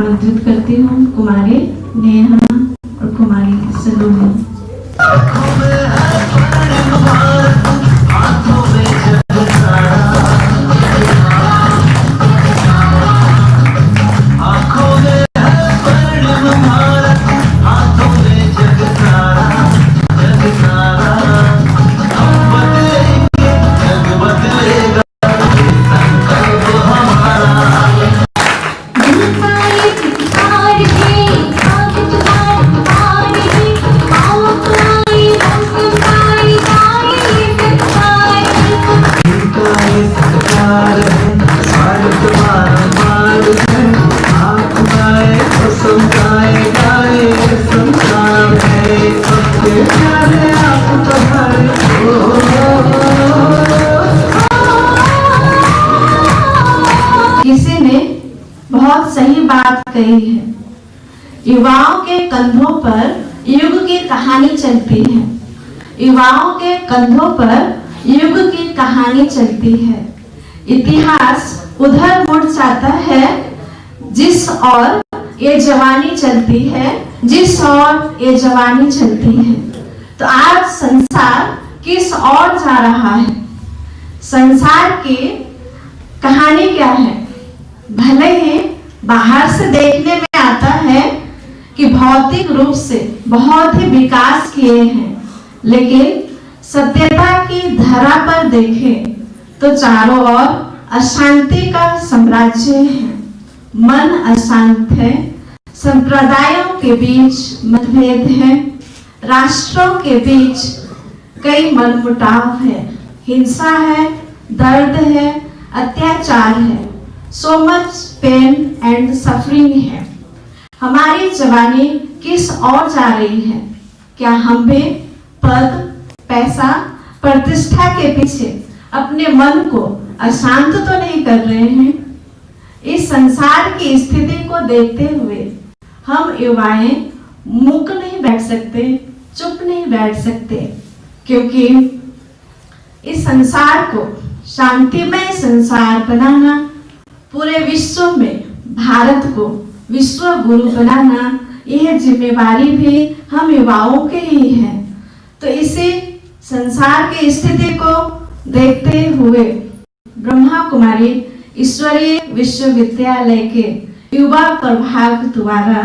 आमंत्रित करती हूँ कुमारी नेहा और कुमारी सलोनी। किसी ने बहुत सही बात कही है, युवाओं के कंधों पर युग की कहानी चलती है। युवाओं के कंधों पर युग की कहानी चलती है। इतिहास उधर मुड़ जाता है जिस ओर ये जवानी चलती है, जिस ओर ये जवानी चलती है। तो आज संसार किस ओर जा रहा है? संसार की कहानी क्या है? भले ही बाहर से देखने में आता है कि भौतिक रूप से बहुत ही विकास किए हैं, लेकिन सत्यता की धरा पर देखें तो चारों ओर अशांति का साम्राज्य है। मन अशांत है, संप्रदायों के बीच मतभेद है, राष्ट्रों के बीच कई मनमुटाव है, हिंसा है, दर्द है, अत्याचार है, so much pain and suffering है। हमारी जवानी किस ओर जा रही है? क्या हम भी पद, पैसा, प्रतिष्ठा के पीछे अपने मन को अशांत तो नहीं कर रहे हैं? इस संसार की स्थिति को देखते हुए हम युवाएं मूक नहीं बैठ सकते, चुप नहीं बैठ सकते, क्योंकि इस संसार को शांतिमय संसार बनाना, पूरे विश्व में भारत को विश्व गुरु बनाना, यह जिम्मेवारी भी हम युवाओं के ही है। तो इसी संसार की स्थिति को देखते हुए ब्रह्मा कुमारी ईश्वरीय विश्वविद्यालय के युवा प्रभाग द्वारा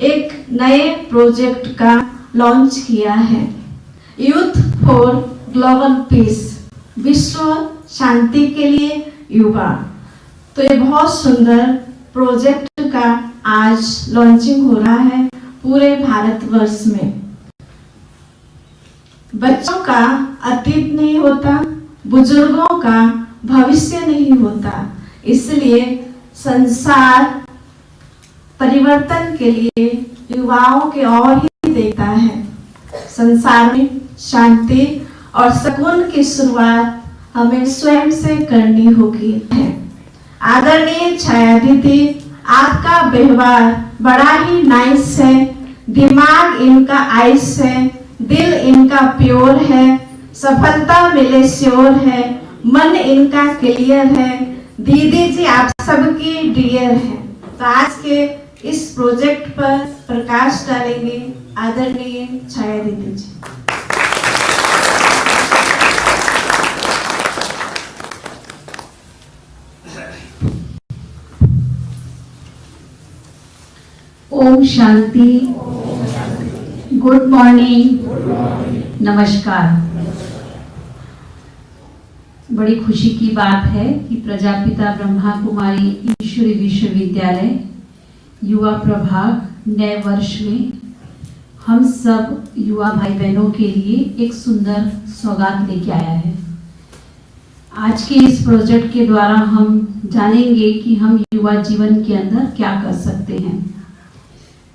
एक नए प्रोजेक्ट का लॉन्च किया है, यूथ फॉर ग्लोबल पीस, विश्व शांति के लिए युवा। तो ये बहुत सुंदर प्रोजेक्ट का आज लॉन्चिंग हो रहा है पूरे भारतवर्ष में। बच्चों का अतीत नहीं होता, बुजुर्गों का भविष्य नहीं होता, इसलिए संसार परिवर्तन के लिए युवाओं के ओर ही देखता है। संसार में शांति और सुकून की शुरुआत हमें स्वयं से करनी होगी। आदरणीय छाया दीदी, आपका व्यवहार बड़ा ही नाइस है, दिमाग इनका आइस है, दिल इनका प्योर है, सफलता मिले श्योर है, मन इनका क्लियर है। दीदी जी आप सबकी डियर है। तो आज के इस प्रोजेक्ट पर प्रकाश डालेंगे आदरणीय छाया दीदी जी। ओम शांति, गुड मॉर्निंग, नमस्कार। बड़ी खुशी की बात है कि प्रजापिता ब्रह्मा कुमारी ईश्वरी विश्वविद्यालय युवा प्रभाग नए वर्ष में हम सब युवा भाई बहनों के लिए एक सुंदर सौगात लेके आया है। आज के इस प्रोजेक्ट के द्वारा हम जानेंगे कि हम युवा जीवन के अंदर क्या कर सकते हैं।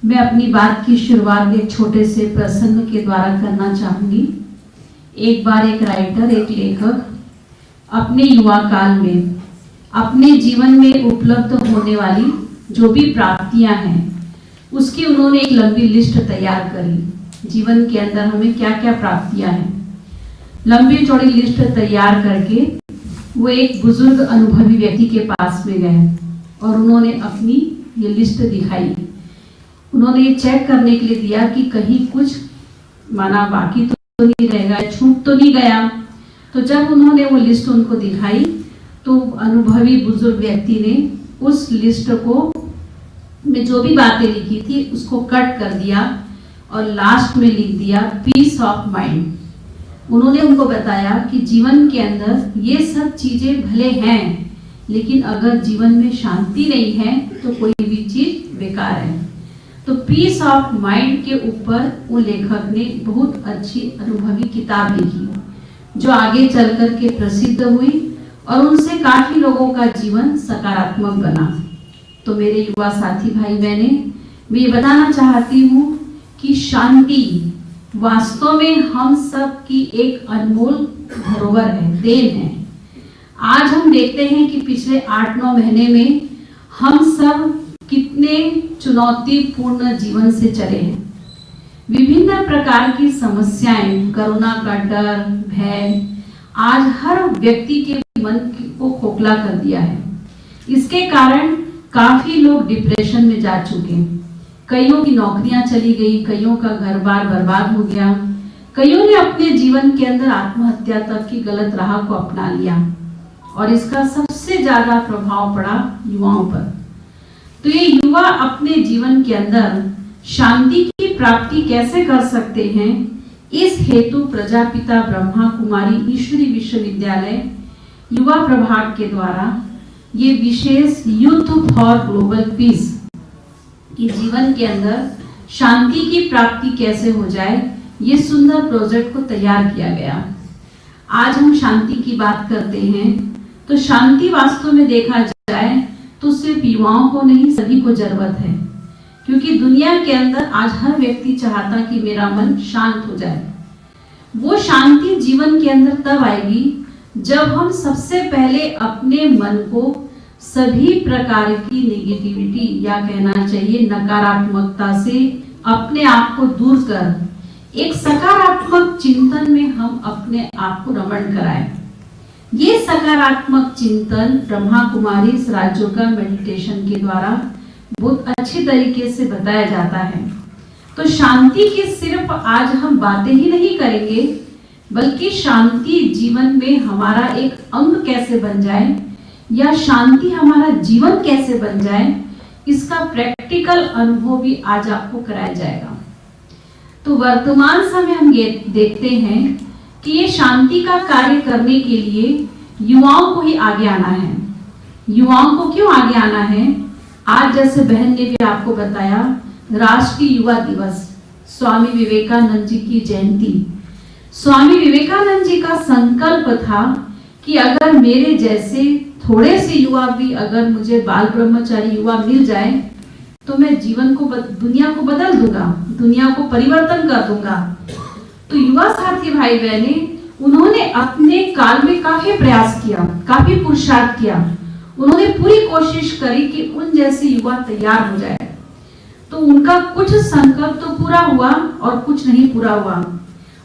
मैं अपनी बात की शुरुआत एक छोटे से प्रसंग के द्वारा करना चाहूंगी। एक बार एक राइटर, एक लेखक अपने युवा काल में अपने जीवन में उपलब्ध होने वाली जो भी प्राप्तियां हैं उसकी उन्होंने एक लंबी लिस्ट तैयार करी। जीवन के अंदर हमें क्या क्या प्राप्तियां हैं, लंबी चौड़ी लिस्ट तैयार करके वो एक बुजुर्ग अनुभवी व्यक्ति के पास में गए और उन्होंने अपनी ये लिस्ट दिखाई। उन्होंने ये चेक करने के लिए दिया कि कहीं कुछ माना बाकी तो नहीं रहेगा, छूट तो नहीं गया। तो जब उन्होंने वो लिस्ट उनको दिखाई तो अनुभवी बुजुर्ग व्यक्ति ने उस लिस्ट को में जो भी बातें लिखी थी उसको कट कर दिया और लास्ट में लिख दिया पीस ऑफ माइंड। उन्होंने उनको बताया कि जीवन के अंदर ये सब चीजें भले हैं, लेकिन अगर जीवन में शांति नहीं है तो कोई भी चीज बेकार है। तो पीस ऑफ माइंड के ऊपर वो लेखक ने बहुत अच्छी अनुभवी किताब लिखी जो आगे चलकर के प्रसिद्ध हुई और उनसे काफी लोगों का जीवन सकारात्मक बना। तो मेरे युवा साथी भाई बहने, मैं ये बताना चाहती हूँ कि शांति वास्तव में हम सब की एक अनमोल धरोहर है, देन है। आज हम देखते हैं कि पिछले 8-9 महीने में हम सब कितने चुनौतीपूर्ण जीवन से चले हैं। विभिन्न प्रकार की समस्याएं, कोरोना का डर, भय आज हर व्यक्ति के मन को खोखला कर दिया है। इसके कारण काफी लोग डिप्रेशन में जा चुके हैं। कईयों की नौकरियां चली गई, कईयों का घर बार बर्बाद हो गया, कईयों ने अपने जीवन के अंदर आत्महत्या तक की गलत राह को अपना लिया और इसका सबसे ज्यादा प्रभाव पड़ा युवाओं पर। तो ये युवा अपने जीवन के अंदर शांति की प्राप्ति कैसे कर सकते हैं, इस हेतु प्रजापिता ब्रह्मा कुमारी ईश्वरी विश्वविद्यालय युवा प्रभाग के द्वारा ये विशेष यूथ फॉर ग्लोबल पीस कि जीवन के अंदर शांति की प्राप्ति कैसे हो जाए, ये सुंदर प्रोजेक्ट को तैयार किया गया। आज हम शांति की बात करते हैं तो शांति वास्तव में देखा जाए तो सिर्फ युवाओं को नहीं, सभी को जरूरत है, क्योंकि दुनिया के अंदर आज हर व्यक्ति चाहता कि मेरा मन शांत हो जाए। वो शांति जीवन के अंदर तब आएगी जब हम सबसे पहले अपने मन को सभी प्रकार की नेगेटिविटी या कहना चाहिए नकारात्मकता से अपने आप को दूर कर एक सकारात्मक चिंतन में हम अपने आप को रमण कराएं। ये सकारात्मक चिंतन ब्रह्मा कुमारी इस राज्यों का मेडिटेशन के द्वारा बहुत अच्छी तरीके से बताया जाता है। तो शांति की सिर्फ आज हम बातें ही नहीं करेंगे, बल्कि शांति जीवन में हमारा एक अंग कैसे बन जाए या शांति हमारा जीवन कैसे बन जाए, इसका प्रैक्टिकल अनुभव भी आज आपको कराया जाएगा। तो वर्तमान समय हम ये देखते हैं कि ये शांति का कार्य करने के लिए युवाओं को ही आगे आना है। युवाओं को क्यों आगे आना है? आज जैसे बहन ने भी आपको बताया, राष्ट्रीय युवा दिवस, स्वामी विवेकानंद जी की जयंती। स्वामी विवेकानंद जी का संकल्प था कि अगर मेरे जैसे थोड़े से युवा भी अगर मुझे बाल ब्रह्मचारी युवा मिल जाए तो मैं जीवन को दुनिया को बदल दूंगा, दुनिया को परिवर्तन कर दूंगा। तो युवा साथी भाई बहने, उन्होंने अपने काल में काफी प्रयास किया, काफी पुरुषार्थ किया। उन्होंने पूरी कोशिश करी कि उन जैसे युवा तैयार हो जाए। तो उनका कुछ संकल्प तो पूरा हुआ और कुछ नहीं पूरा हुआ।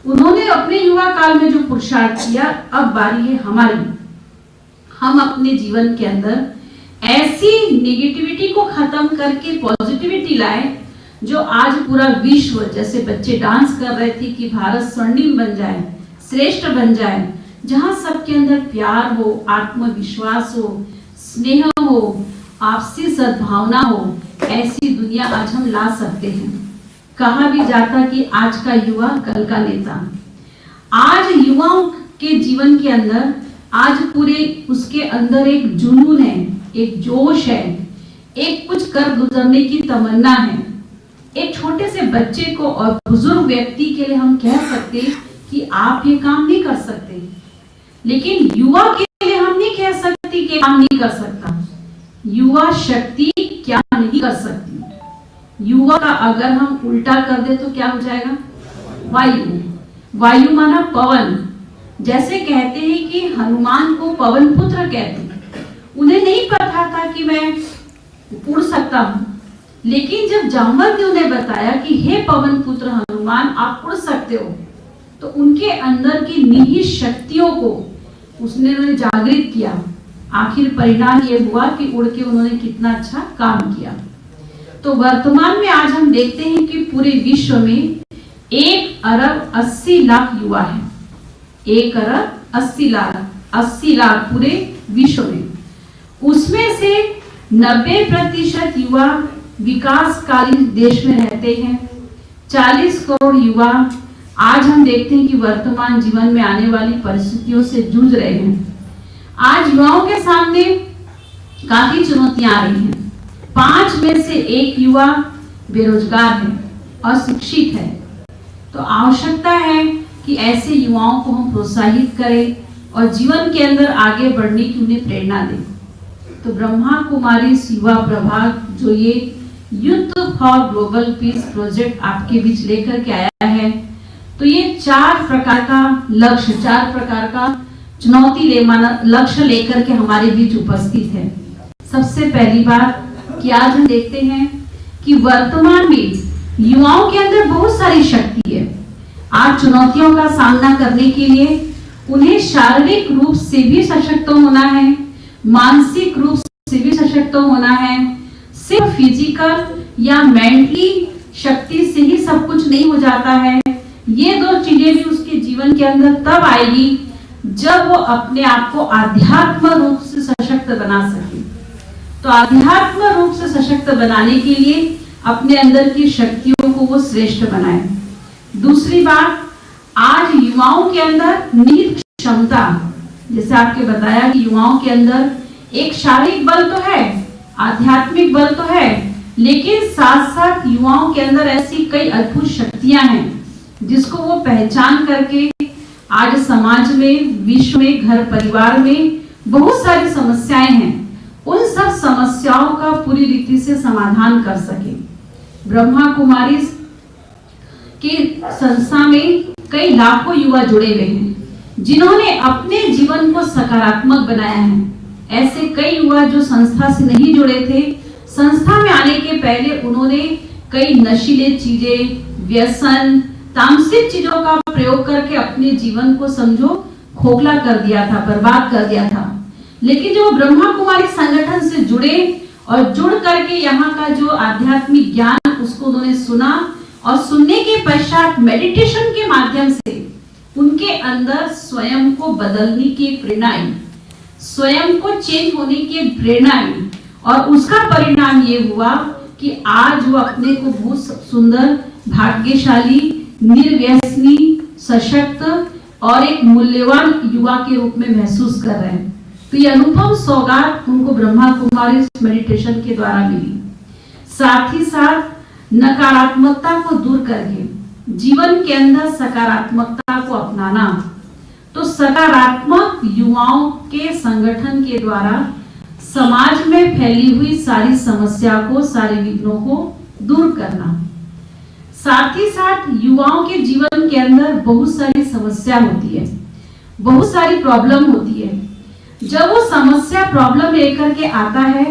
उन्होंने अपने युवा काल में जो पुरुषार्थ किया, अब बारी है हमारी। हम अपने जीवन के अंदर ऐसी नेगेटिविटी को खत्म करके पॉजिटिविटी लाए, जो आज पूरा विश्व, जैसे बच्चे डांस कर रहे थे कि भारत स्वर्णिम बन जाए, श्रेष्ठ बन जाए, जहां सबके अंदर प्यार हो, आत्मविश्वास हो, स्नेह हो, आपसी सद्भावना हो, ऐसी दुनिया आज हम ला सकते हैं। कहा भी जाता कि आज का युवा कल का नेता। आज युवाओं के जीवन के अंदर आज पूरे उसके अंदर एक जुनून है, एक जोश है, एक कुछ कर गुजरने की तमन्ना है। एक छोटे से बच्चे को और बुजुर्ग व्यक्ति के लिए हम कह सकते कि आप ये काम नहीं कर सकते, लेकिन युवा के लिए हम नहीं कह सकते कि काम नहीं कर सकता। युवा शक्ति क्या नहीं कर सकती। युवा का अगर हम उल्टा कर दे तो क्या हो जाएगा? वायु। वायु माना पवन। जैसे कहते हैं कि हनुमान को पवन पुत्र कहते हैं। उन्हें नहीं पता था कि मैं उड़ सकता हूं, लेकिन जब जामवंत ने उन्हें बताया कि हे पवन पुत्र हनुमान, आप उड़ सकते हो, तो उनके अंदर की निहित शक्तियों को उसने जागृत किया। आखिर परिणाम ये हुआ कि उड़ के उन्होंने कितना अच्छा काम किया। तो वर्तमान में आज हम देखते हैं कि पूरे विश्व में 1,80,00,000 युवा है। 1,80,00,000 पूरे विश्व में। उसमें से 90% युवा विकासकालीन देश में रहते हैं। 40 करोड़ युवा आज हम देखते हैं कि वर्तमान जीवन में आने वाली परिस्थितियों से जूझ रहे हैं। आज युवाओं के सामने काफी चुनौतियां आ रही हैं। 5 में से 1 युवा बेरोजगार है, अशिक्षित है। तो आवश्यकता है कि ऐसे युवाओं को हम प्रोत्साहित करें और जीवन के अंदर आगे बढ़ने की उन्हें प्रेरणा दें। तो ब्रह्मा कुमारी युवा प्रभाग जो ये youth for global peace project आपके बीच लेकर के आया है, तो ये 4 प्रकार का लक्ष्य, 4 प्रकार का चुनौती लक्ष्य लेकर के हमारे बीच उपस्थित है। सबसे पहली बात कि आज हम देखते हैं कि वर्तमान में युवाओं के अंदर बहुत सारी शक्ति है। आज चुनौतियों का सामना करने के लिए उन्हें शारीरिक रूप से भी सशक्त होना है, मानसिक रूप से भी सशक्त होना है। सिर्फ फिजिकल या मेंटली शक्ति से ही सब कुछ नहीं हो जाता है। ये 2 चीजें भी उसके जीवन के अंदर तब आएगी जब वो अपने आप को आध्यात्म रूप से सशक्त बना सके। तो आध्यात्म रूप से सशक्त बनाने के लिए अपने अंदर की शक्तियों को वो श्रेष्ठ बनाए। दूसरी बात, आज युवाओं के अंदर निहित क्षमता, जैसे आपके बताया कि युवाओं के अंदर एक शारीरिक बल तो है, आध्यात्मिक बल तो है, लेकिन साथ साथ युवाओं के अंदर ऐसी कई अद्भुत शक्तियां हैं जिसको वो पहचान करके आज समाज में, विश्व में, घर परिवार में बहुत सारी समस्याएं हैं, उन सब समस्याओं का पूरी रीति से समाधान कर सके। ब्रह्मा कुमारी की संस्था में कई लाखों युवा जुड़े हुए हैं जिन्होंने अपने जीवन को सकारात्मक बनाया है। ऐसे कई युवा जो संस्था से नहीं जुड़े थे, संस्था में आने के पहले उन्होंने कई नशीले चीजें, व्यसन, तामसिक चीजों का प्रयोग करके अपने जीवन को समझो खोखला कर दिया था, बर्बाद कर दिया था। लेकिन जो ब्रह्मा कुमारी संगठन से जुड़े और जुड़ करके यहाँ का जो आध्यात्मिक ज्ञान उसको उन्होंने सुना और सुनने के पश्चात मेडिटेशन के माध्यम से उनके अंदर स्वयं को बदलने की प्रेरणा आई, स्वयं को चेंज होने की प्रेरणा आई और उसका परिणाम ये हुआ कि आज वो अपने को बहुत सुंदर, भाग्यशाली, निर्व्यसनी, सशक्त और एक मूल्यवान युवा के रूप में महसूस कर रहे हैं। तो ये अनुपम सौगात उनको ब्रह्मा कुमारी मेडिटेशन के द्वारा मिली। साथ ही साथ नकारात्मकता को दूर करके जीवन के अंदर सकारात्मकता को अपनाना। तो सकारात्मक युवाओं के संगठन के द्वारा समाज में फैली हुई सारी समस्या को, सारे विघ्नों को दूर करना। साथ ही साथ युवाओं के जीवन के अंदर बहुत सारी समस्या होती है, बहुत सारी प्रॉब्लम होती है। जब वो समस्या, प्रॉब्लम लेकर के आता है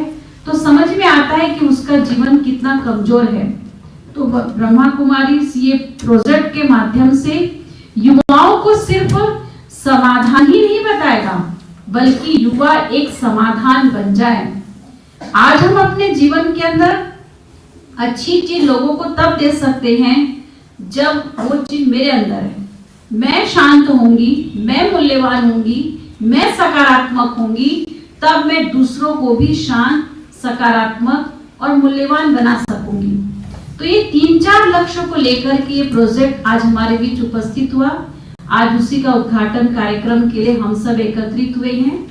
तो समझ में आता है कि उसका जीवन कितना कमजोर है। तो ब्रह्मा कुमारी ये प्रोजेक्ट के माध्यम से युवाओं को सिर्फ समाधान ही नहीं बताएगा, बल्कि युवा एक समाधान बन जाए। आज हम अपने जीवन के अंदर अच्छी चीज लोगों को तब दे सकते हैं जब वो चीज मेरे अंदर है। मैं शांत होंगी, मैं मूल्यवान होंगी, मैं सकारात्मक होंगी, तब मैं दूसरों को भी शांत, सकारात्मक और मूल्यवान बना सकूंगी। तो ये 3-4 लक्ष्यों को लेकर के ये प्रोजेक्ट आज हमारे बीच उपस्थित हुआ। आज उसी का उद्घाटन कार्यक्रम के लिए हम सब एकत्रित हुए हैं।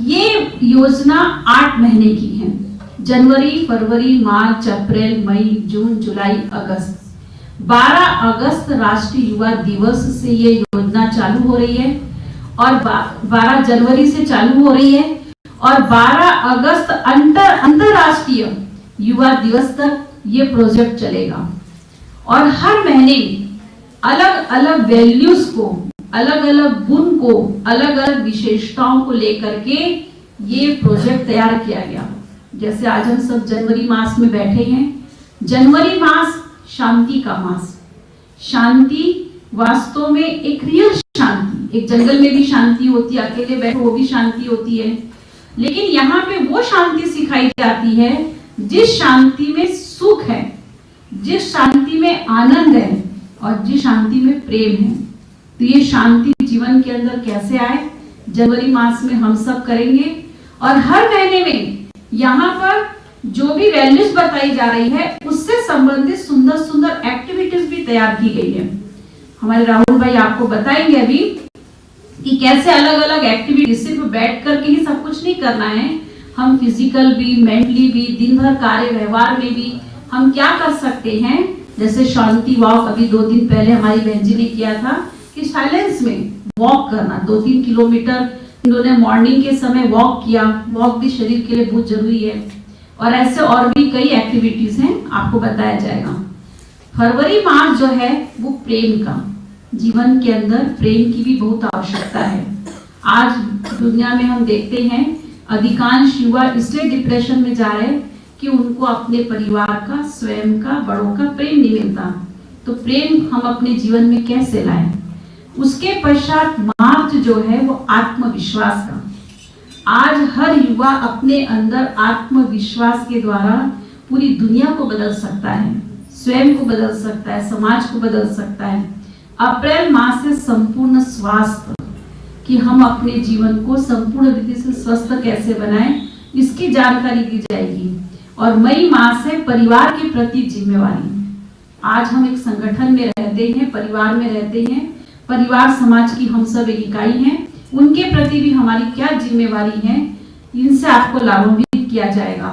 ये योजना 8 महीने की है, जनवरी, फरवरी, मार्च, अप्रैल, मई, जून, जुलाई, अगस्त। 12 अगस्त राष्ट्रीय युवा दिवस से ये योजना चालू हो रही है और 12 जनवरी से चालू हो रही है और 12 अगस्त अंतरराष्ट्रीय युवा दिवस तक ये प्रोजेक्ट चलेगा। और हर महीने अलग अलग वैल्यूज को, अलग अलग गुण को, अलग अलग विशेषताओं को लेकर के ये प्रोजेक्ट तैयार किया गया। जैसे आज हम सब जनवरी मास में बैठे हैं। जनवरी मास शांति का मास। शांति वास्तव में एक रियल शांति, एक जंगल में भी शांति होती है, अकेले बैठो वो भी शांति होती है, लेकिन यहाँ पे वो शांति सिखाई जाती है जिस शांति में सुख है, जिस शांति में आनंद है और जिस शांति में प्रेम है। तो ये शांति जीवन के अंदर कैसे आए, जनवरी मास में हम सब करेंगे। और हर महीने में यहाँ पर जो भी वैल्यूज बताई जा रही है उससे संबंधित सुंदर सुंदर एक्टिविटीज भी तैयार की गई है। हमारे राहुल भाई आपको बताएंगे अभी कि कैसे अलग अलग एक्टिविटी, सिर्फ बैठ करके ही सब कुछ नहीं करना है, हम फिजिकल भी, मेंटली भी, दिन भर कार्य व्यवहार में भी हम क्या कर सकते हैं। जैसे शांति वॉक अभी 2 दिन पहले हमारी बहन जी ने किया था कि साइलेंस में वॉक करना 2-3 किलोमीटर इन्होंने मॉर्निंग के समय वॉक किया। वॉक भी शरीर के लिए बहुत जरूरी है। और ऐसे और भी कई एक्टिविटीज हैं, आपको बताया जाएगा। फरवरी मास जो है वो प्रेम का, जीवन के अंदर प्रेम की भी बहुत आवश्यकता है। आज दुनिया में हम देखते हैं अधिकांश युवा इसलिए डिप्रेशन में जा रहे हैं कि उनको अपने परिवार का, स्वयं का, बड़ों का प्रेम नहीं मिलता। तो प्रेम हम अपने जीवन में कैसे लाएं। उसके पश्चात मार्च जो है वो आत्मविश्वास का। आज हर युवा अपने अंदर आत्मविश्वास के द्वारा पूरी दुनिया को बदल सकता है, स्वयं को बदल सकता है, समाज को बदल सकता है। अप्रैल माह से संपूर्ण स्वास्थ्य, कि हम अपने जीवन को संपूर्ण रीति से स्वस्थ कैसे बनाएं, इसकी जानकारी दी जाएगी। और मई माह से परिवार के प्रति जिम्मेवारी। आज हम एक संगठन में रहते हैं, परिवार में रहते हैं, परिवार समाज की हम सब एक इकाई हैं, उनके प्रति भी हमारी क्या जिम्मेवारी है, इनसे आपको लाभान्वित किया जाएगा।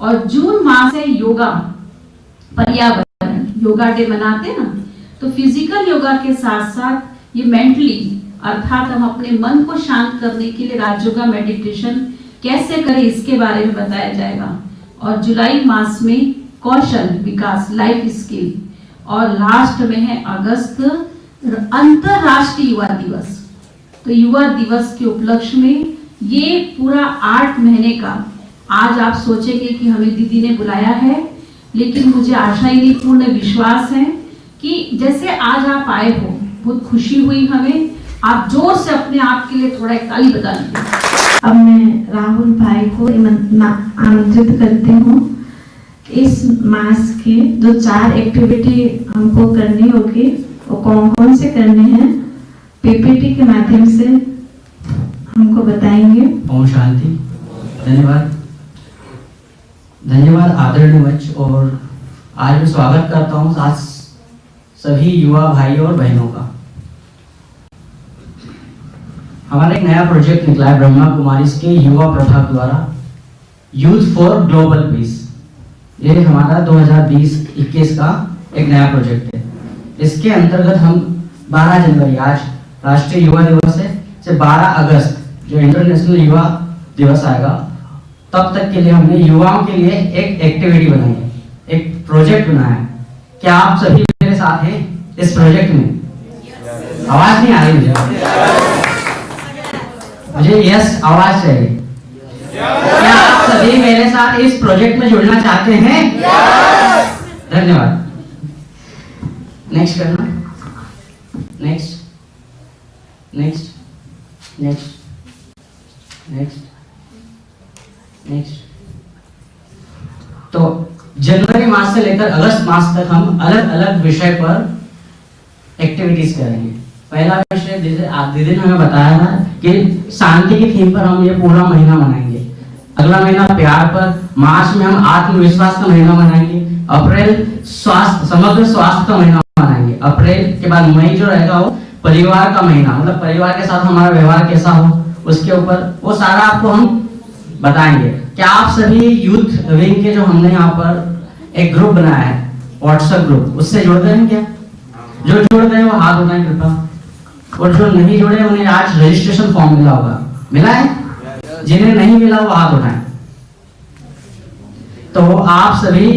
और जून माह से योगा, पर्यावरण, योगा डे मनाते ना, तो फिजिकल योगा के साथ साथ ये मेंटली, अर्थात हम अपने मन को शांत करने के लिए राजयोगा मेडिटेशन कैसे करें इसके बारे में बताया जाएगा। और जुलाई मास में कौशल विकास, लाइफ स्किल। और लास्ट में है अगस्त, अंतरराष्ट्रीय युवा दिवस। तो युवा दिवस के उपलक्ष्य में ये पूरा 8 महीने का, आज आप सोचेंगे कि हमें दीदी ने बुलाया है, लेकिन मुझे आशा ही नहीं, पूर्ण विश्वास है कि जैसे आज आप आए हो, बहुत खुशी हुई हमें। आप जोर से अपने आप के लिए थोड़ा एक ताली बजा लीजिए। अब मैं राहुल भाई को आमंत्रित करती हूँ। इस मास के जो 4 एक्टिविटी हमको करनी होगी, वो कौन कौन से करने हैं, पीपीटी के माध्यम से हमको बताएंगे। ओम शांति। धन्यवाद, धन्यवाद आदरणीय मंच। और आज मैं स्वागत करता हूँ आज सभी युवा भाइयों और बहनों का। हमारा एक नया प्रोजेक्ट निकला है ब्रह्मा कुमारी के युवा प्रभाग द्वारा, यूथ फॉर ग्लोबल पीस। ये हमारा 2020-21 का एक नया प्रोजेक्ट है। इसके अंतर्गत हम 12 जनवरी, आज राष्ट्रीय युवा दिवस है, से 12 अगस्त जो इंटरनेशनल युवा दिवस आएगा, तब तक के लिए हमने युवाओं के लिए एक एक्टिविटी बनाई है, एक प्रोजेक्ट बनाया है। क्या आप सभी मेरे साथ हैं इस प्रोजेक्ट में? आवाज नहीं आ रही मुझे यस आवाज चाहिए। क्या आप सभी मेरे साथ इस प्रोजेक्ट में जुड़ना चाहते हैं? धन्यवाद। नेक्स्ट करना, next next next next next. तो जनवरी मास से लेकर अगस्त मास तक हम अलग अलग विषय पर एक्टिविटीज करेंगे। पहला विषय दीदी ने हमें बताया था कि शांति की थीम पर हम ये पूरा महीना मनाएंगे। अगला महीना प्यार पर, मार्च में हम आत्मविश्वास का महीना मनाएंगे, अप्रैल स्वास्थ्य, समग्र स्वास्थ्य का महीना मनाएंगे, अप्रैल के बाद मई जो रहेगा वो परिवार का महीना, मतलब परिवार के साथ हमारा व्यवहार कैसा हो उसके ऊपर वो सारा आपको हम बताएंगे। क्या आप सभी यूथ विंग के जो हमने यहाँ पर एक ग्रुप बनाया है, व्हाट्सएप ग्रुप, उससे जुड़ गए हैं क्या? जो जुड़ गए वो हाथ उठाएं कृपया, और जो नहीं जुड़े उन्हें आज रजिस्ट्रेशन फॉर्म मिला होगा। मिला है? जिन्हें नहीं मिला वो हाथ उठाएं। तो आप सभी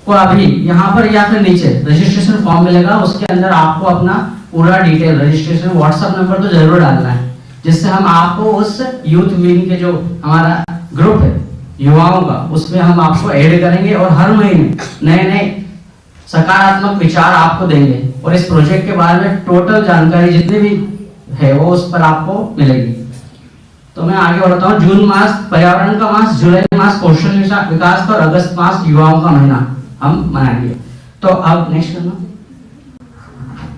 को अभी यहाँ पर या फिर नीचे रजिस्ट्रेशन फॉर्म मिलेगा, उसके अंदर आपको अपना पूरा डिटेल, रजिस्ट्रेशन, व्हाट्सएप नंबर तो जरूर डालना है, जिससे हम आपको उस यूथ विंग के जो हमारा ग्रुप है युवाओं का, उसमें हम आपको ऐड करेंगे और हर महीने नए नए सकारात्मक विचार आपको देंगे और इस प्रोजेक्ट के बारे में टोटल जानकारी जितनी भी है वो उस पर आपको मिलेगी। तो मैं आगे बढ़ता हूँ। जून मास पर्यावरण का मास, जुलाई मास कौशल विकास का और अगस्त मास युवाओं का महीना हम मनाएंगे। तो अब नेक्स्ट करना,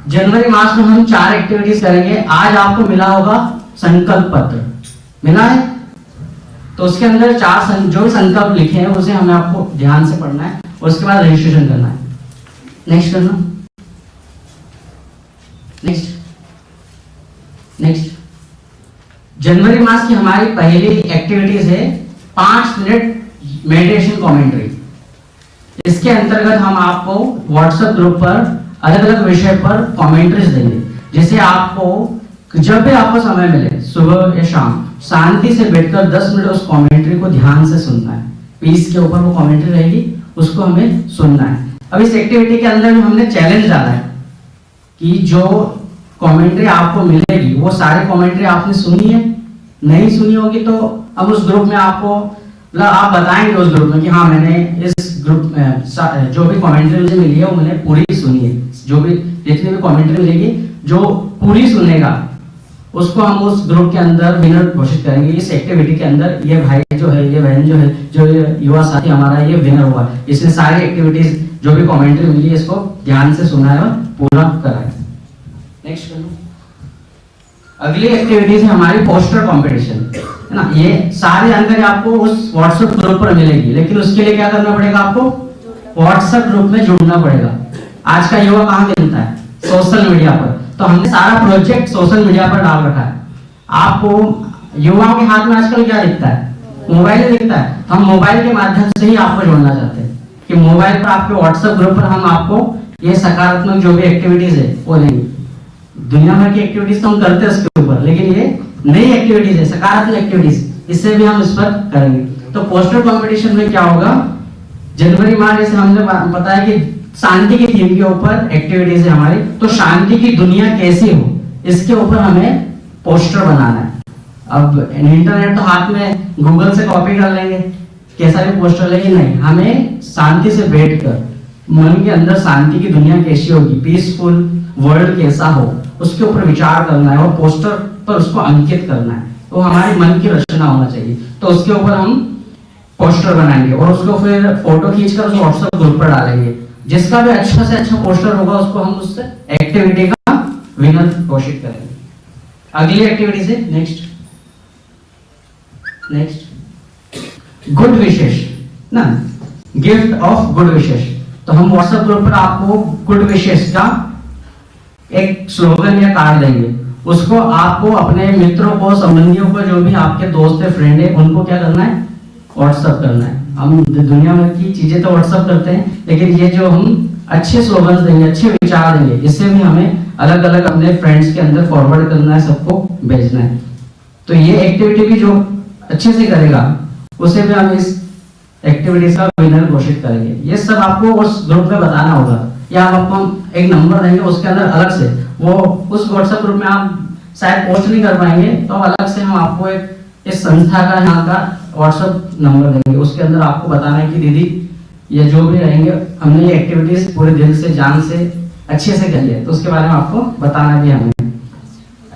जनवरी मास में हम 4 एक्टिविटीज करेंगे। आज आपको मिला होगा संकल्प पत्र, मिला है? तो उसके अंदर 4 जो भी संकल्प लिखे हैं उसे हमें आपको ध्यान से पढ़ना है, उसके बाद रजिस्ट्रेशन करना है। नेक्स्ट करना, नेक्स्ट जनवरी मास की हमारी पहली एक्टिविटीज है 5 मिनट मेडिटेशन कमेंट्री। इसके अंतर्गत हम आपको व्हाट्सएप ग्रुप पर अलग अलग विषय पर कमेंट्रीज देंगे, जिसे आपको जब भी आपको समय मिले सुबह या शाम शांति से बैठकर 10 मिनट उस कमेंट्री को ध्यान से सुनना है। पीस के ऊपर वो कमेंट्री रहेगी, उसको हमें सुनना है। अब इस एक्टिविटी के अंदर हमने चैलेंज डाला है कि जो कमेंट्री आपको मिलेगी वो सारी कमेंट्री आपने सुनी है, नहीं सुनी होगी तो अब उस ग्रुप में आपको मतलब आप बताएंगे उस ग्रुप में कि हाँ मैंने इस ग्रुप में जो भी कमेंट्री मुझे मिली है वो मैंने पूरी सुनी है। जो भी जितनी भी कमेंट्री मिलेगी जो पूरी सुनेगा उसको हम उस ग्रुप के अंदर विनर घोषित करेंगे। इस एक्टिविटी के अंदर ये भाई जो है, ये बहन जो है, जो ये युवा साथी हमारा ये विनर हुआ, इसने सारी एक्टिविटीज जो भी कमेंट्री मिली है इसको ध्यान से सुना है और पूरा करा है। नेक्स्ट कर लो, अगली एक्टिविटीज है हमारी पोस्टर कंपटीशन, है ना। ये सारी जानकारी आपको उस व्हाट्सएप ग्रुप पर मिलेगी, लेकिन उसके लिए क्या करना पड़ेगा, आपको व्हाट्सएप ग्रुप में जुड़ना पड़ेगा। आज का युवा कहाँ मिलता है, सोशल मीडिया पर। तो हमने सारा प्रोजेक्ट सोशल मीडिया पर डाल रखा है। आपको युवाओं के हाथ में आजकल क्या दिखता है, मोबाइल दिखता है। तो हम मोबाइल के माध्यम से ही आपको जोड़ना चाहते हैं कि मोबाइल पर आपके व्हाट्सएप ग्रुप पर हम आपको ये सकारात्मक जो भी एक्टिविटीज है वो देंगे। दुनिया भर की एक्टिविटीज तो हम करते हैं उसके ऊपर, लेकिन ये नई एक्टिविटीज है, सकारात्मक एक्टिविटीज, इससे भी हम इस पर करेंगे। तो पोस्टर कंपटीशन में क्या होगा, जनवरी माह जैसे हमने बताया कि शांति की थीम के ऊपर एक्टिविटीज है हमारी, तो शांति की दुनिया कैसी हो इसके ऊपर हमें पोस्टर बनाना है। अब इंटरनेट तो हाथ में गूगल से कॉपी कर लेंगे, कैसा भी पोस्टर, लेकिन नहीं, हमें शांति से बैठकर मन के अंदर शांति की दुनिया कैसी होगी, पीसफुल वर्ल्ड कैसा हो, उसके ऊपर विचार करना है और पोस्टर पर उसको अंकित करना है। तो हमारे मन की रचना होना चाहिए। तो उसके ऊपर हम पोस्टर बनाएंगे और उसको फिर फोटो खींचकर उस व्हाट्सएप ग्रुप पर डालेंगे। जिसका भी अच्छा से अच्छा पोस्टर होगा उसको हम उस एक्टिविटी का विनर घोषित करेंगे। अगली एक्टिविटी से नेक्स्ट गुड विशेष ना, गिफ्ट ऑफ गुड विशेष। तो हम व्हाट्सएप ग्रुप पर आपको गुड विशेष का एक स्लोगन या कार्ड देंगे, उसको आपको अपने मित्रों को, संबंधियों को, जो भी आपके दोस्त है, फ्रेंड है, उनको क्या करना है, व्हाट्सएप करना है। हम दुनिया भर की चीजें तो व्हाट्सएप करते हैं, लेकिन ये जो हम अच्छे स्लोगन्स देंगे, अच्छे विचार देंगे, इससे भी हमें अलग अलग अपने फ्रेंड्स के अंदर फॉरवर्ड करना है, सबको भेजना है। तो ये एक्टिविटी भी जो अच्छे से करेगा उसे भी हम इस एक्टिविटीज का विनर घोषित करेंगे। ये सब आपको उस ग्रुप में बताना होगा, या आपको एक नंबर देंगे उसके अंदर अलग से, वो उस व्हाट्सएप ग्रुप में आप शायद पोस्ट नहीं कर पाएंगे, तो अलग से हम आपको एक इस संस्था का यहाँ का व्हाट्सएप नंबर देंगे, उसके अंदर आपको बताना है कि दीदी ये जो भी रहेंगे हमने ये एक्टिविटीज पूरे दिल से, जान से, अच्छे से करी है, तो उसके बारे में आपको बताना भी हमें।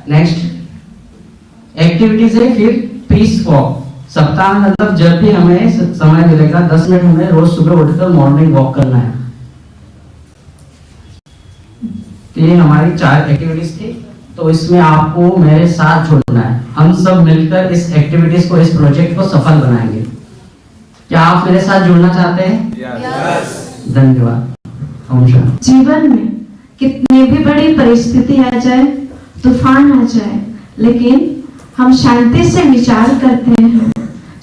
नेक्स्ट एक्टिविटीज है फिर पीस वॉक। सप्ताह में मतलब जब भी हमें समय मिलेगा 10 मिनट हमें रोज सुबह उठकर मॉर्निंग वॉक करना है। तो ये हमारी 4 एक्टिविटीज थी, तो इसमें आपको मेरे साथ जुड़ना है। हम सब मिलकर इस एक्टिविटीज को, इस प्रोजेक्ट को सफल बनाएंगे। क्या आप मेरे साथ जुड़ना चाहते हैं? यस। धन्यवाद। जीवन में कितनी भी बड़ी परिस्थिति आ जाए, तूफान आ जाए, लेकिन हम शांति से विचार करते हैं,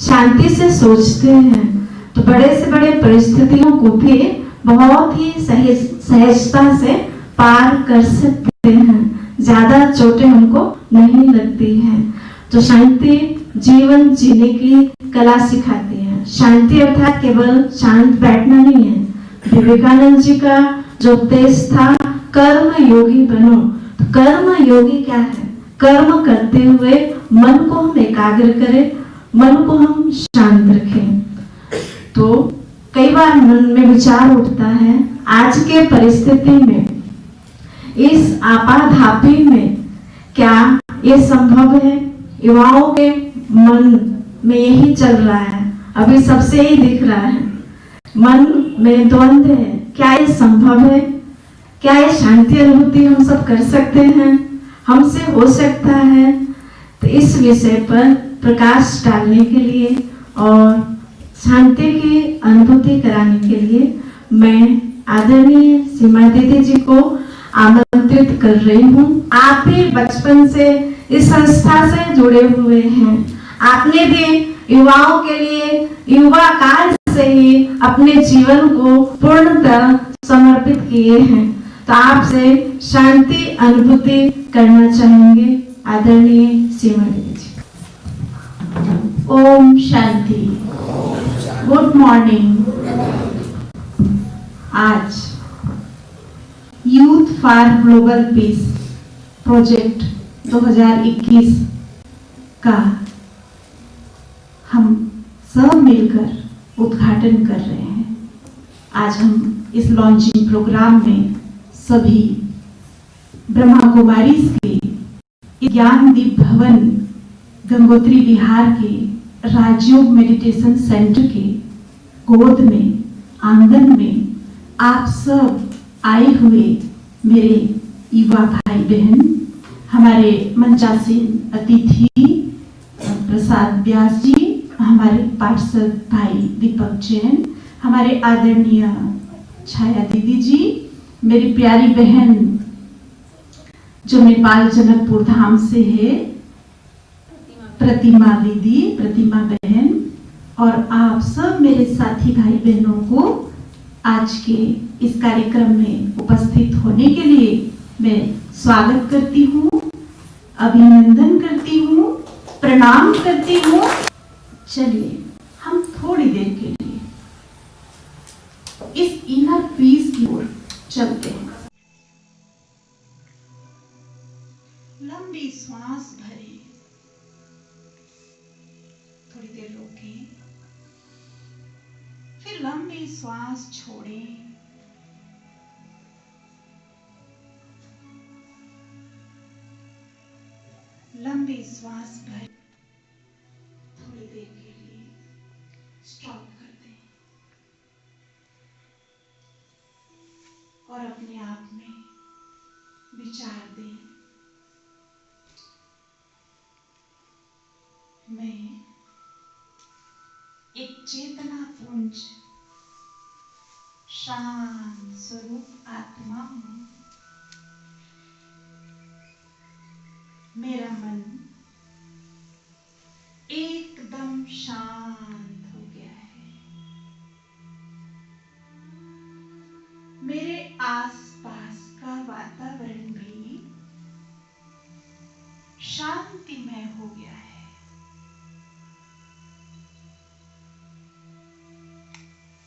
शांति से सोचते हैं, तो बड़े से बड़े परिस्थितियों को भी बहुत ही सहजता से पार कर सकते हैं। ज्यादा चोटें हमको नहीं लगती हैं। तो शांति जीवन जीने की कला सिखाती है। शांति अर्थात केवल शांत बैठना नहीं है। विवेकानंद जी का जो उपदेश था, कर्म योगी बनो। तो कर्म योगी क्या है? कर्म करते हुए मन को हम एकाग्र करें, मन को हम शांत रखें। तो कई बार मन में विचार उठता है, आज के परिस्थिति में, इस आपाधापी में क्या ये संभव है? युवाओं के मन में यही चल रहा है, अभी सबसे ही दिख रहा है। मन में द्वंद्व है, क्या ये संभव है? क्या ये शांति अनुभूति हम सब कर सकते हैं? हमसे हो सकता है? तो इस विषय पर प्रकाश डालने के लिए और शांति की अनुभूति कराने के लिए मैं आदरणीय सीमा दीदी जी को आमंत्रित कर रही हूँ। आप भी बचपन से इस संस्था से जुड़े हुए हैं। आपने भी युवाओं के लिए युवा काल से ही अपने जीवन को पूर्णतः समर्पित किए हैं। तो आपसे शांति अनुभूति करना चाहेंगे आदरणीय सीमा दीदी जी। ओम शांति। Good morning. आज youth for global peace project 2021 का हम सब मिलकर उद्घाटन कर रहे हैं। आज हम इस लॉन्चिंग प्रोग्राम में सभी ब्रह्मा कुमारीज के ज्ञानदीप भवन गंगोत्री बिहार के राजयोग मेडिटेशन सेंटर के गोद में आंगन में आप सब आए हुए मेरे युवा भाई बहन, हमारे मंचासीन अतिथि प्रसाद व्यास जी, हमारे पार्षद भाई दीपक जैन, हमारे आदरणीय छाया दीदी जी, मेरी प्यारी बहन जो नेपाल जनकपुर धाम से है प्रतिमा दीदी, प्रतिमा बहन, और आप सब मेरे साथी भाई बहनों को आज के इस कार्यक्रम में उपस्थित होने के लिए मैं स्वागत करती हूँ, अभिनंदन करती हूँ, प्रणाम करती हूँ। चलिए हम थोड़ी देर के लिए इस इनर पीस की ओर चलते हैं। लंबी श्वास भरें, थोड़ी देर रोकें, फिर लंबी श्वास छोड़ें। लंबी श्वास भरें, थोड़ी देर के लिए स्टॉप कर दें और अपने आप में विचार दें, मैं एक चेतना पुंज शांत स्वरूप आत्मा हूं। मेरा मन एकदम शांत हो गया है। मेरे आसपास का वातावरण भी शांतिमय हो गया है।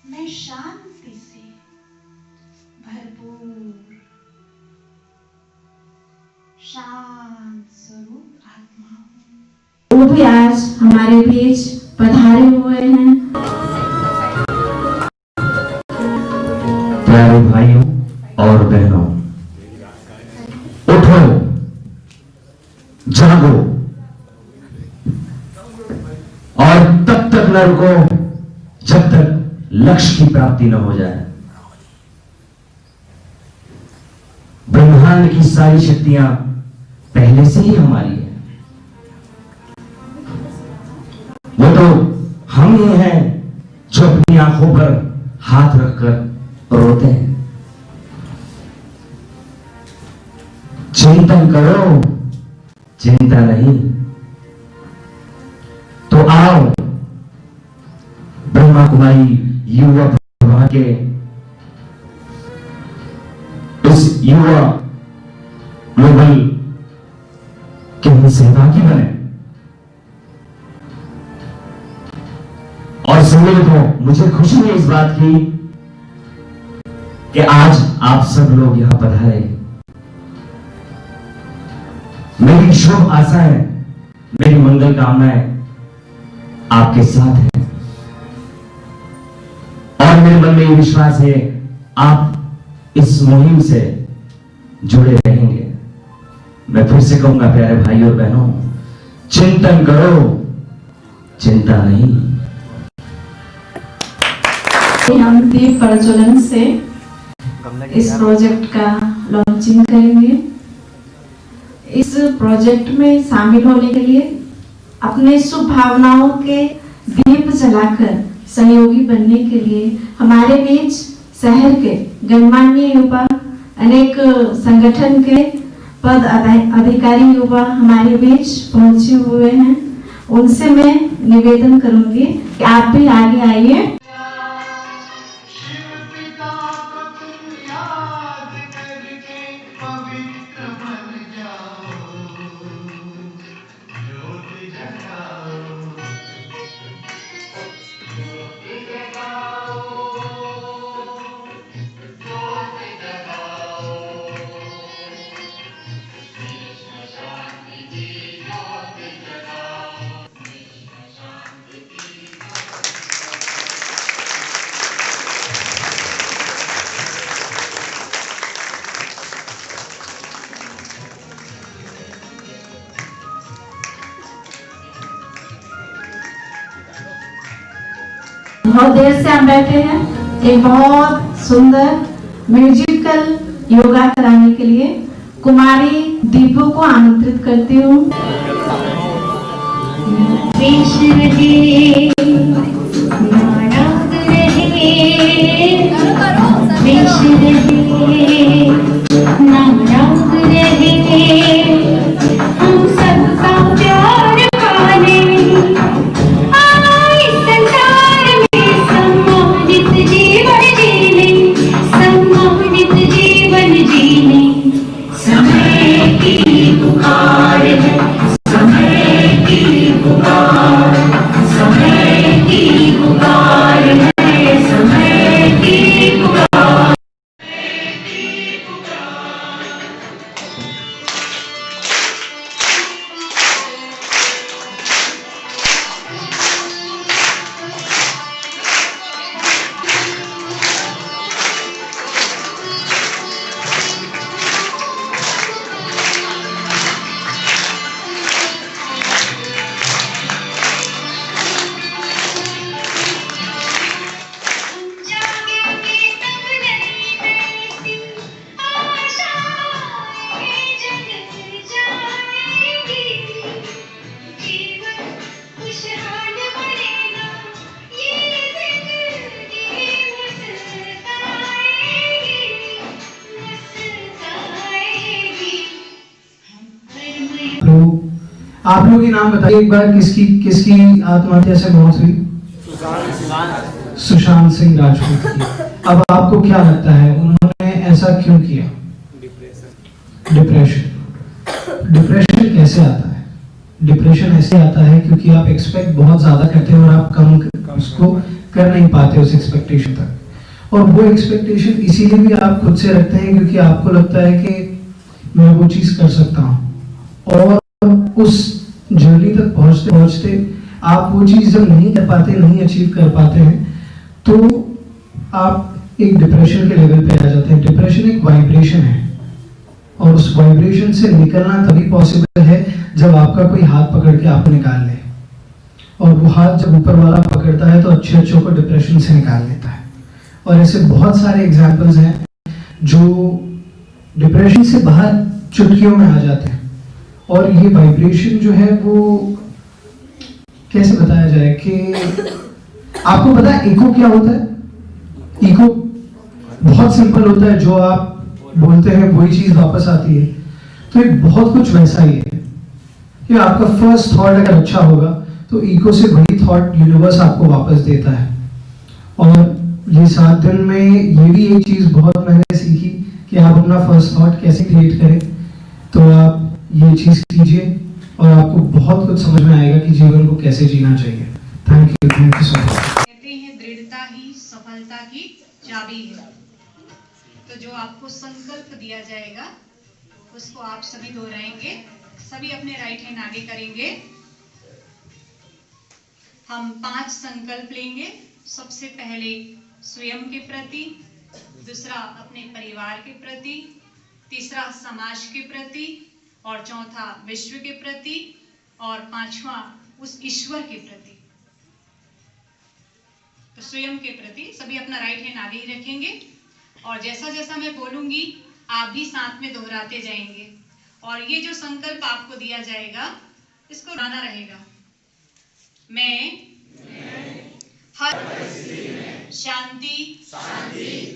मैं शांति से भरपूर शांत स्वरूप आत्मा हूं। वो भी आज हमारे बीच पधारे हुए हैं। प्यारे भाइयों और बहनों, उठो, जागो और तब तक न रुको जब तक लक्ष्य की प्राप्ति न हो जाए। ब्रह्मांड की सारी शक्तियां पहले से ही हमारी है। वो तो हम ही हैं जो अपनी आंखों पर हाथ रखकर रोते हैं। चिंतन करो, चिंता नहीं। तो आओ ब्रह्मा कुमारी युवा प्रभा के इस युवा ग्लोबल के हम सहभागी बने और सम्मिलित हो। मुझे खुशी है इस बात की कि आज आप सब लोग यहां पधारे। मेरी शुभ आशाएं, मेरी मंगल कामनाएं आपके साथ हैं और मेरे मन में ये विश्वास है आप इस मुहिम से जुड़े रहेंगे। मैं फिर से कहूंगा प्यारे भाई और बहनों, चिंतन करो, चिंता नहीं। हम दीप प्रज्वलन से इस प्रोजेक्ट का लॉन्चिंग करेंगे। इस प्रोजेक्ट में शामिल होने के लिए अपने शुभ भावनाओं के दीप जलाकर सहयोगी बनने के लिए हमारे बीच शहर के गणमान्य युवा, अनेक संगठन के पद अधिकारी युवा हमारे बीच पहुंचे हुए हैं। उनसे मैं निवेदन करूंगी कि आप भी आगे आइए। बहुत देर से हम बैठे हैं। एक बहुत सुंदर म्यूजिकल योगा कराने के लिए कुमारी दीपू को आमंत्रित करती हूँ। आप लोग ये नाम बताइए एक बार, किसकी किसकी आत्महत्या से मौत हुई? सुशांत सिंह राजपूत की। अब आपको क्या लगता है उन्होंने ऐसा क्यों किया? डिप्रेशन कैसे आता है? डिप्रेशन ऐसे आता है क्योंकि आप एक्सपेक्ट बहुत ज्यादा करते हैं और आप कम उसको कर नहीं पाते उस एक्सपेक्टेशन तक। और वो एक्सपेक्टेशन इसीलिए भी आप खुद से रखते हैं क्योंकि आपको लगता है कि मैं वो चीज कर सकता हूँ। और उस जर्नी तक पहुंचते पहुंचते आप वो चीज जब नहीं कर पाते, नहीं अचीव कर पाते हैं, तो आप एक डिप्रेशन के लेवल पे आ जाते हैं। डिप्रेशन एक वाइब्रेशन है और उस वाइब्रेशन से निकलना तभी पॉसिबल है जब आपका कोई हाथ पकड़ के आपको निकाल ले। और वो हाथ जब ऊपर वाला पकड़ता है तो अच्छे को डिप्रेशन से निकाल लेता है। और ऐसे बहुत सारे एग्जाम्पल्स हैं जो डिप्रेशन से बाहर चुटकियों में आ जाते हैं। और ये वाइब्रेशन जो है वो कैसे बताया जाए कि आपको पता है इको क्या होता है? इको बहुत सिंपल होता है, जो आप बोलते हैं वही चीज वापस आती है। तो एक बहुत कुछ वैसा ही है कि आपका फर्स्ट थॉट अगर अच्छा होगा तो इको से वही थॉट यूनिवर्स आपको वापस देता है। और ये 7 दिन में ये भी एक चीज बहुत मैंने सीखी कि आप अपना फर्स्ट थॉट कैसे क्रिएट करें। तो आप ये चीज कीजिए और आपको बहुत कुछ समझ में आएगा कि जीवन को कैसे जीना चाहिए। Thank you so much. कहते हैं दृढ़ता ही सफलता की चाबी है। तो जो आपको संकल्प दिया जाएगा उसको आप सभी दोहराएंगे। सभी अपने राइट हैंड आगे करेंगे। हम 5 संकल्प लेंगे। सबसे पहले स्वयं के प्रति, दूसरा अपने परिवार के प्रति, तीसरा समाज के प्रति और चौथा विश्व के प्रति और 5वां उस ईश्वर के प्रति। स्वयं के प्रति सभी अपना राइट हैंड आगे ही रखेंगे और जैसा जैसा मैं बोलूंगी आप भी साथ में दोहराते जाएंगे और ये जो संकल्प आपको दिया जाएगा इसको गाना रहेगा। मैं हर शांति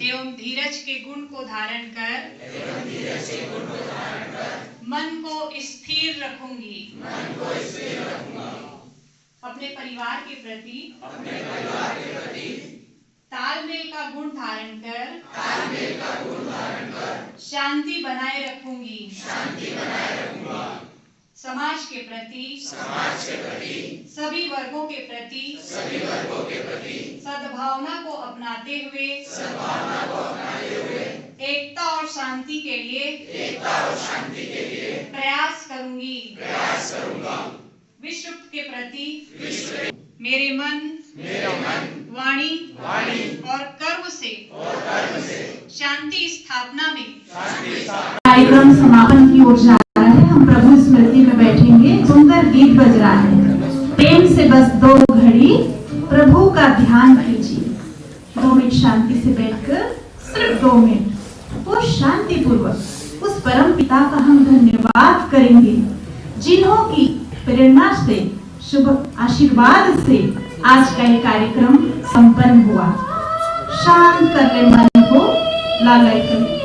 एवं धीरज के गुण को धारण कर मन को स्थिर रखूंगी। अपने परिवार के प्रति तालमेल का गुण धारण कर शांति बनाए रखूंगी। समाज के प्रति सभी वर्गों के प्रति सद्भावना को अपनाते हुए एकता और शांति के लिए प्रयास करूंगी। विश्व के प्रति मेरे मन वाणी और कर्म से शांति स्थापना में कार्यक्रम समापन की ओर जा रहा है। हम प्रभु स्मृति में बैठेंगे। सुंदर गीत बज रहा है। प्रेम से बस 2 घड़ी प्रभु का ध्यान कीजिए। 2 मिनट शांति से बैठकर सिर्फ 2 मिनट वो शांति पूर्वक उस परम पिता का हम धन्यवाद करेंगे जिन्हों की प्रेरणा से शुभ आशीर्वाद से आज का ये कार्यक्रम संपन्न हुआ। शांत कर ले मन को, लाल लाइट